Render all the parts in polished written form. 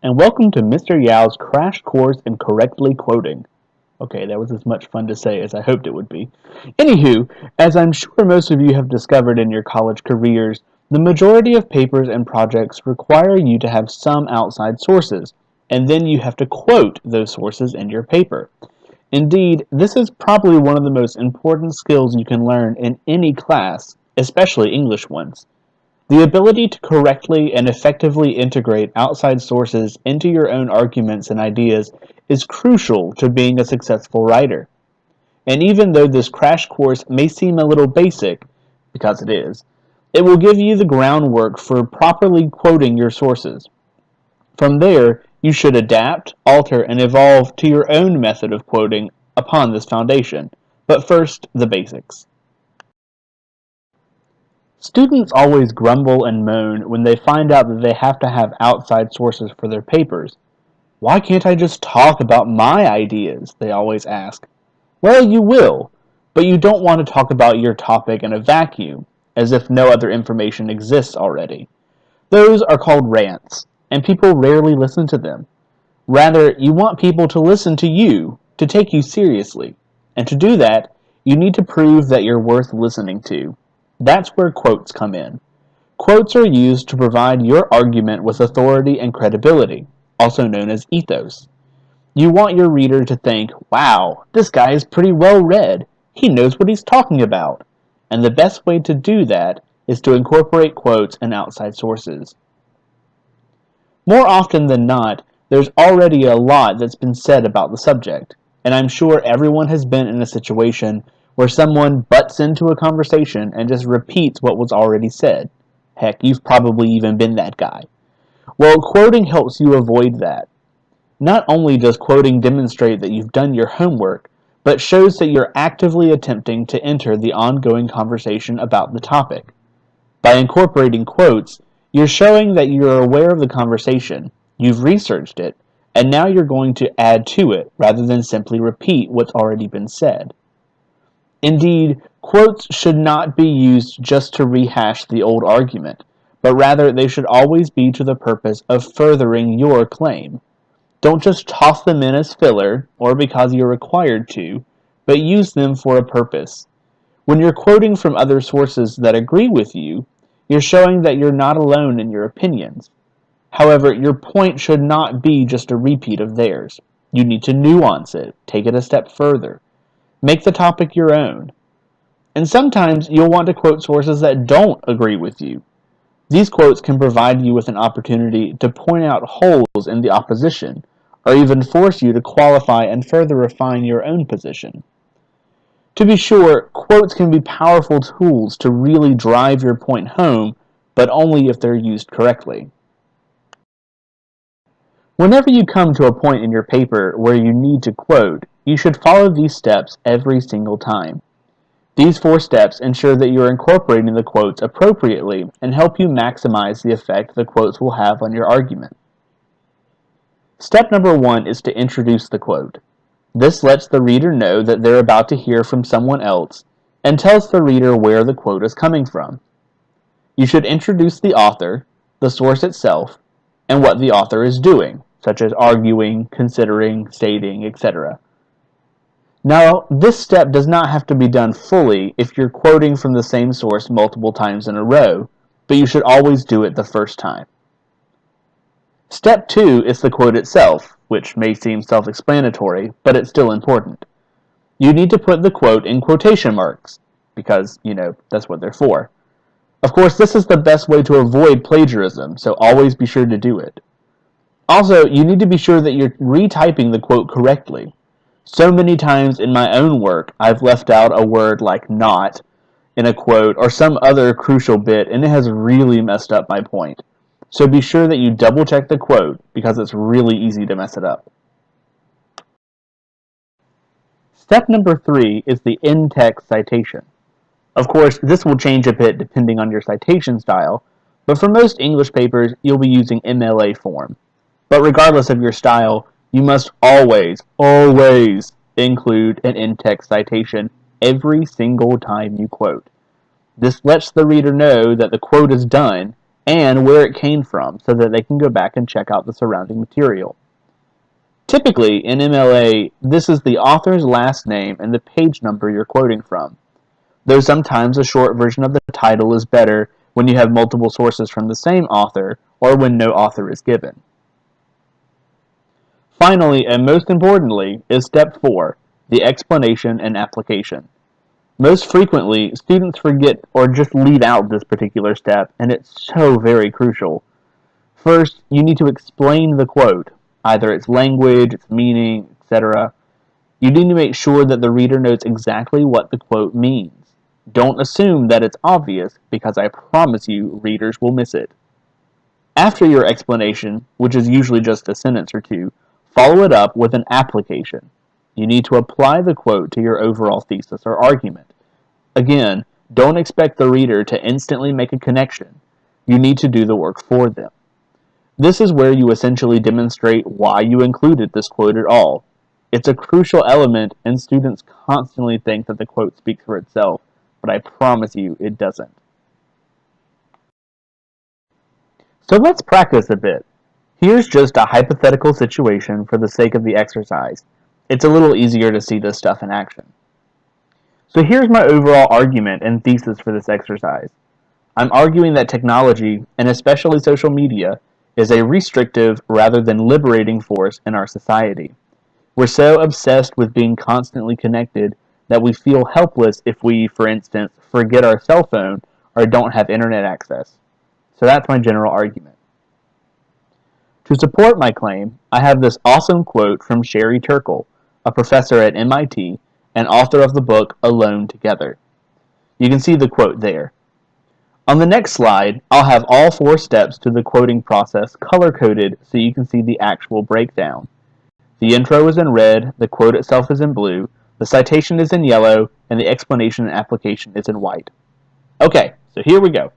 and welcome to Mr. Yao's Crash Course in Correctly Quoting. Okay, that was as much fun to say as I hoped it would be. Anywho, as I'm sure most of you have discovered in your college careers, the majority of papers and projects require you to have some outside sources, and then you have to quote those sources in your paper. Indeed, this is probably one of the most important skills you can learn in any class, especially English ones. The ability to correctly and effectively integrate outside sources into your own arguments and ideas is crucial to being a successful writer. And even though this crash course may seem a little basic, because it will give you the groundwork for properly quoting your sources. From there, you should adapt, alter, and evolve to your own method of quoting upon this foundation. But first, the basics. Students always grumble and moan when they find out that they have to have outside sources for their papers. Why can't I just talk about my ideas? They always ask. Well, you will, but you don't want to talk about your topic in a vacuum, as if no other information exists already. Those are called rants, and people rarely listen to them. Rather, you want people to listen to you, to take you seriously. And to do that, you need to prove that you're worth listening to. That's where quotes come in. Quotes are used to provide your argument with authority and credibility, also known as ethos. You want your reader to think, wow, this guy is pretty well read. He knows what he's talking about. And the best way to do that is to incorporate quotes and outside sources. More often than not, there's already a lot that's been said about the subject, and I'm sure everyone has been in a situation where someone butts into a conversation and just repeats what was already said. Heck, you've probably even been that guy. Well, quoting helps you avoid that. Not only does quoting demonstrate that you've done your homework, but shows that you're actively attempting to enter the ongoing conversation about the topic. By incorporating quotes, you're showing that you're aware of the conversation, you've researched it, and now you're going to add to it rather than simply repeat what's already been said. Indeed, quotes should not be used just to rehash the old argument, but rather they should always be to the purpose of furthering your claim. Don't just toss them in as filler, or because you're required to, but use them for a purpose. When you're quoting from other sources that agree with you, you're showing that you're not alone in your opinions. However, your point should not be just a repeat of theirs. You need to nuance it, take it a step further. Make the topic your own. And sometimes you'll want to quote sources that don't agree with you. These quotes can provide you with an opportunity to point out holes in the opposition, or even force you to qualify and further refine your own position. To be sure, quotes can be powerful tools to really drive your point home, but only if they're used correctly. Whenever you come to a point in your paper where you need to quote, you should follow these steps every single time. These 4 steps ensure that you are incorporating the quotes appropriately and help you maximize the effect the quotes will have on your argument. Step number 1 is to introduce the quote. This lets the reader know that they're about to hear from someone else and tells the reader where the quote is coming from. You should introduce the author, the source itself, and what the author is doing, such as arguing, considering, stating, etc. Now, this step does not have to be done fully if you're quoting from the same source multiple times in a row, but you should always do it the first time. Step 2 is the quote itself, which may seem self-explanatory, but it's still important. You need to put the quote in quotation marks, because, that's what they're for. Of course, this is the best way to avoid plagiarism, so always be sure to do it. Also, you need to be sure that you're retyping the quote correctly. So many times in my own work, I've left out a word like not in a quote or some other crucial bit, and it has really messed up my point. So be sure that you double check the quote, because it's really easy to mess it up. Step number 3 is the in-text citation. Of course, this will change a bit depending on your citation style, but for most English papers, you'll be using MLA form. But regardless of your style, you must always include an in-text citation every single time you quote. This lets the reader know that the quote is done, and where it came from so that they can go back and check out the surrounding material. Typically, in MLA, this is the author's last name and the page number you're quoting from, though sometimes a short version of the title is better when you have multiple sources from the same author or when no author is given. Finally, and most importantly, is step 4, the explanation and application. Most frequently, students forget or just leave out this particular step, and it's so very crucial. First, you need to explain the quote, either its language, its meaning, etc. You need to make sure that the reader knows exactly what the quote means. Don't assume that it's obvious, because I promise you readers will miss it. After your explanation, which is usually just a sentence or two, follow it up with an application. You need to apply the quote to your overall thesis or argument. Again, don't expect the reader to instantly make a connection. You need to do the work for them. This is where you essentially demonstrate why you included this quote at all. It's a crucial element, and students constantly think that the quote speaks for itself, but I promise you it doesn't. So let's practice a bit. Here's just a hypothetical situation for the sake of the exercise. It's a little easier to see this stuff in action. So here's my overall argument and thesis for this exercise. I'm arguing that technology, and especially social media, is a restrictive rather than liberating force in our society. We're so obsessed with being constantly connected that we feel helpless if we, for instance, forget our cell phone or don't have internet access. So that's my general argument. To support my claim, I have this awesome quote from Sherry Turkle, a professor at MIT and author of the book Alone Together. You can see the quote there. On the next slide, I'll have all 4 steps to the quoting process color-coded so you can see the actual breakdown. The intro is in red, the quote itself is in blue, the citation is in yellow, and the explanation and application is in white. Okay, so here we go.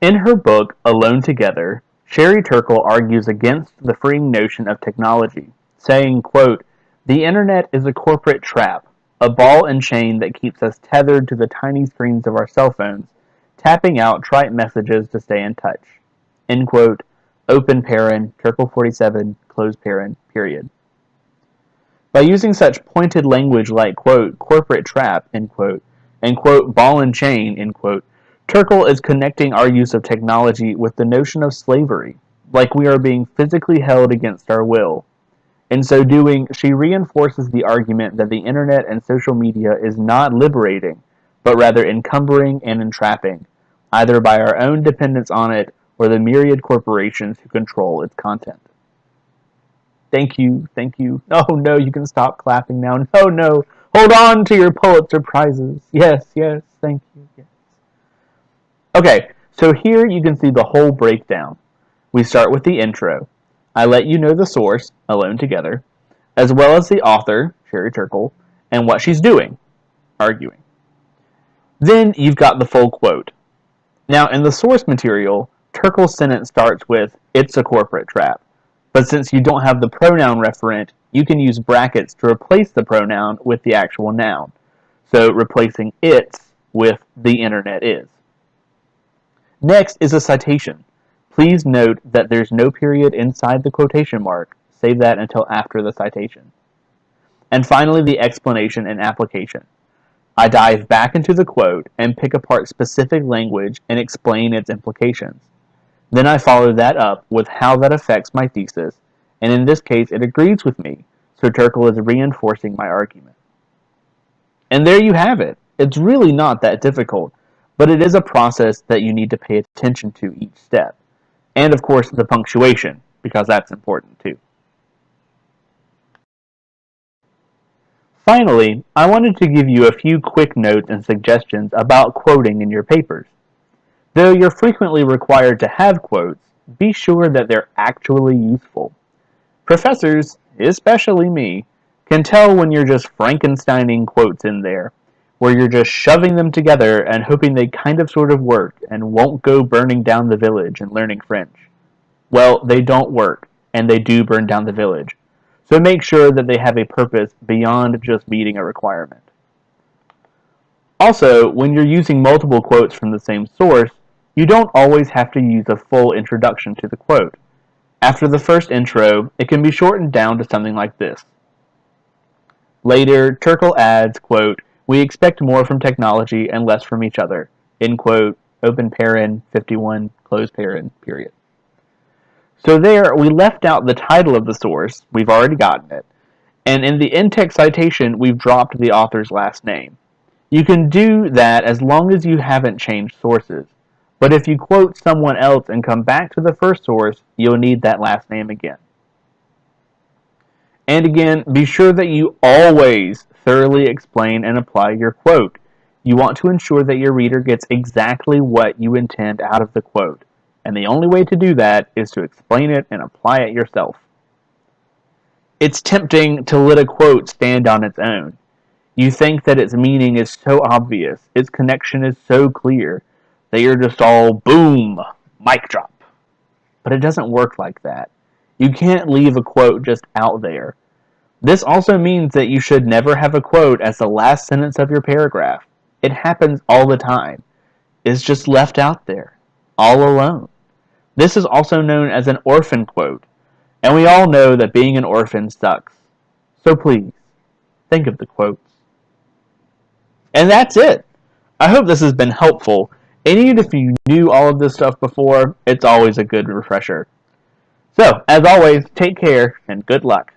In her book, Alone Together, Sherry Turkle argues against the freeing notion of technology, saying, quote, "The internet is a corporate trap, a ball and chain that keeps us tethered to the tiny screens of our cell phones, tapping out trite messages to stay in touch." End quote, open paren, Turkle 47, close paren, period. By using such pointed language like, quote, corporate trap, end quote, and, quote, ball and chain, end quote, Turkle is connecting our use of technology with the notion of slavery, like we are being physically held against our will. In so doing, she reinforces the argument that the internet and social media is not liberating, but rather encumbering and entrapping, either by our own dependence on it or the myriad corporations who control its content. Thank you, thank you. Oh no, you can stop clapping now. No, hold on to your Pulitzer Prizes. Yes, thank you, yes. Okay, so here you can see the whole breakdown. We start with the intro. I let you know the source, Alone Together, as well as the author, Sherry Turkle, and what she's doing, arguing. Then you've got the full quote. Now, in the source material, Turkle's sentence starts with, "It's a corporate trap." But since you don't have the pronoun referent, you can use brackets to replace the pronoun with the actual noun. So replacing "it's" with "the internet is." Next is a citation. Please note that there's no period inside the quotation mark. Save that until after the citation. And finally, the explanation and application. I dive back into the quote and pick apart specific language and explain its implications. Then I follow that up with how that affects my thesis, and in this case it agrees with me, so Turkle is reinforcing my argument. And there you have it. It's really not that difficult, but it is a process that you need to pay attention to each step. And of course the punctuation, because that's important too. Finally, I wanted to give you a few quick notes and suggestions about quoting in your papers. Though you're frequently required to have quotes, be sure that they're actually useful. Professors, especially me, can tell when you're just Frankensteining quotes in there, where you're just shoving them together and hoping they kind of sort of work and won't go burning down the village and learning French. Well, they don't work, and they do burn down the village. So make sure that they have a purpose beyond just meeting a requirement. Also, when you're using multiple quotes from the same source, You don't always have to use a full introduction to the quote. After the first intro, it can be shortened down to something like this. Later, Turkle adds, quote, "We expect more from technology and less from each other," end quote, open paren, 51, close paren, period. So there, we left out the title of the source, we've already gotten it, and in the in-text citation, we've dropped the author's last name. You can do that as long as you haven't changed sources. But if you quote someone else and come back to the first source, you'll need that last name again. And again, be sure that you always thoroughly explain and apply your quote. You want to ensure that your reader gets exactly what you intend out of the quote. And the only way to do that is to explain it and apply it yourself. It's tempting to let a quote stand on its own. You think that its meaning is so obvious, its connection is so clear, that you're just all, boom, mic drop. But it doesn't work like that. You can't leave a quote just out there. This also means that you should never have a quote as the last sentence of your paragraph. It happens all the time. It's just left out there, all alone. This is also known as an orphan quote, and we all know that being an orphan sucks. So please, think of the quotes. And that's it. I hope this has been helpful, and even if you knew all of this stuff before, it's always a good refresher. So, as always, take care and good luck.